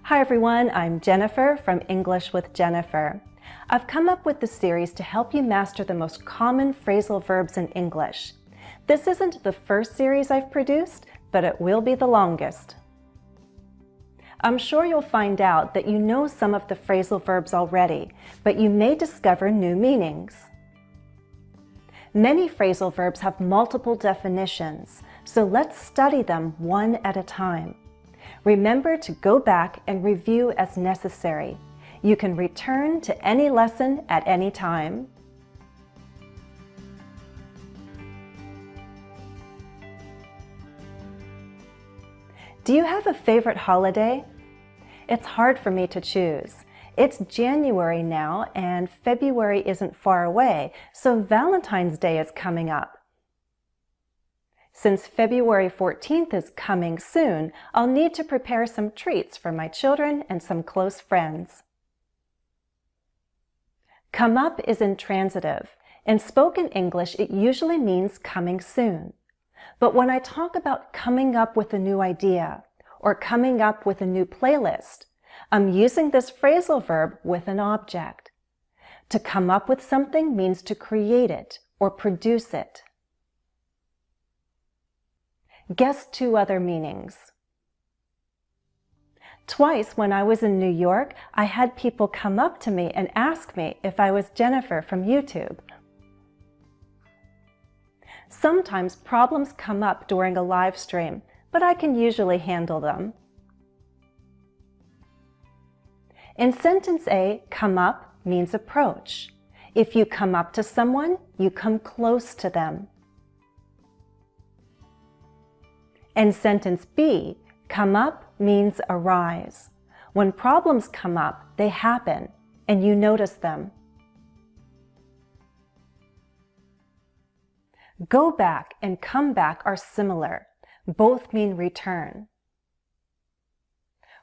Hi everyone, I'm Jennifer from English with Jennifer. I've come up with this series to help you master the most common phrasal verbs in English. This isn't the first series I've produced, but it will be the longest. I'm sure you'll find out that you know some of the phrasal verbs already, but you may discover new meanings. Many phrasal verbs have multiple definitions, so let's study them one at a time. Remember to go back and review as necessary. You can return to any lesson at any time. Do you have a favorite holiday? It's hard for me to choose. It's January now and February isn't far away, so Valentine's Day is coming up. Since February 14th is coming soon, I'll need to prepare some treats for my children and some close friends. Come up is intransitive. In spoken English, it usually means coming soon. But when I talk about coming up with a new idea or coming up with a new playlist, I'm using this phrasal verb with an object. To come up with something means to create it or produce it. Guess two other meanings. Twice when I was in New York, I had people come up to me and ask me if I was Jennifer from YouTube. Sometimes problems come up during a live stream, but I can usually handle them. In sentence A, come up means approach. If you come up to someone, you come close to them. In sentence B, come up means arise. When problems come up, they happen, and you notice them. Go back and come back are similar. Both mean return.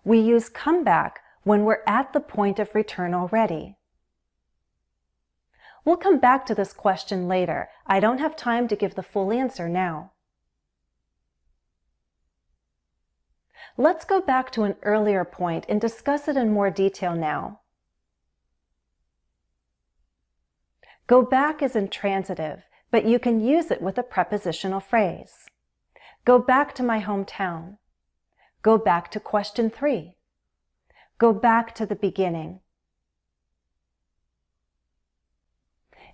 We use come back when we're at the point of return already. We'll come back to this question later. I don't have time to give the full answer now. Let's go back to an earlier point and discuss it in more detail now. Go back is intransitive, but you can use it with a prepositional phrase. Go back to my hometown. Go back to question 3. Go back to the beginning.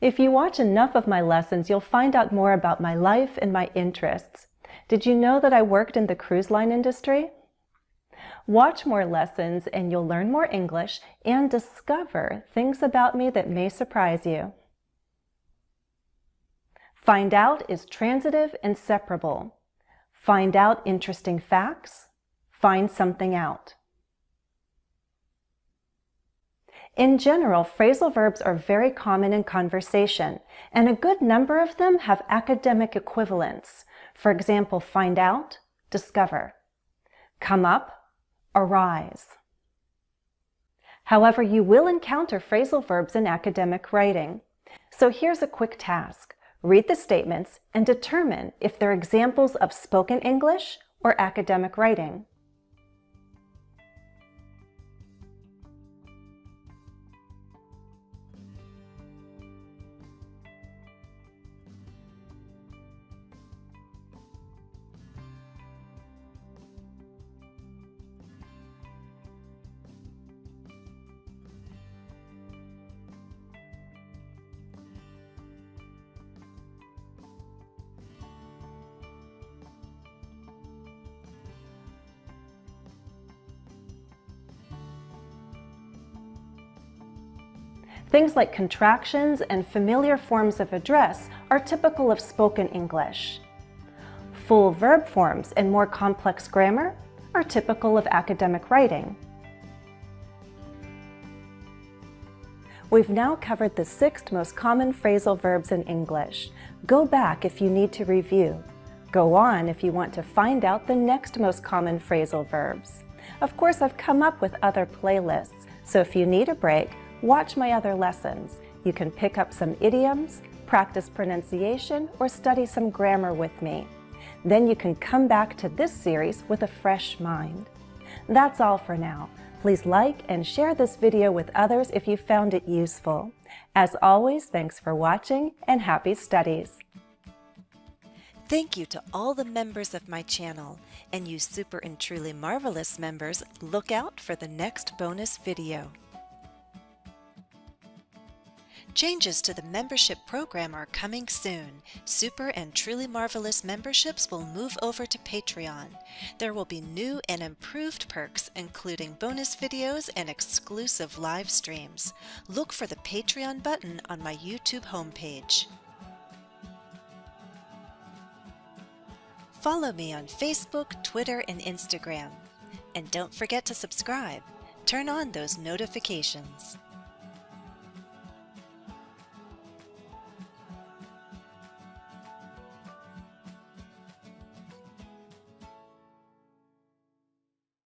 If you watch enough of my lessons, you'll find out more about my life and my interests. Did you know that I worked in the cruise line industry? Watch more lessons and you'll learn more English and discover things about me that may surprise you. Find out is transitive and separable. Find out interesting facts. Find something out. In general, phrasal verbs are very common in conversation, and a good number of them have academic equivalents. For example, find out, discover. Come up, arise. However, you will encounter phrasal verbs in academic writing. So here's a quick task. Read the statements and determine if they're examples of spoken English or academic writing. Things like contractions and familiar forms of address are typical of spoken English. Full verb forms and more complex grammar are typical of academic writing. We've now covered the 6 most common phrasal verbs in English. Go back if you need to review. Go on if you want to find out the next most common phrasal verbs. Of course, I've come up with other playlists, so if you need a break, watch my other lessons. You can pick up some idioms, practice pronunciation, or study some grammar with me. Then you can come back to this series with a fresh mind. That's all for now. Please like and share this video with others if you found it useful. As always, thanks for watching and happy studies! Thank you to all the members of my channel, and you super and truly marvelous members, look out for the next bonus video. Changes to the membership program are coming soon. Super and Truly Marvelous memberships will move over to Patreon. There will be new and improved perks, including bonus videos and exclusive live streams. Look for the Patreon button on my YouTube homepage. Follow me on Facebook, Twitter, and Instagram. And don't forget to subscribe. Turn on those notifications.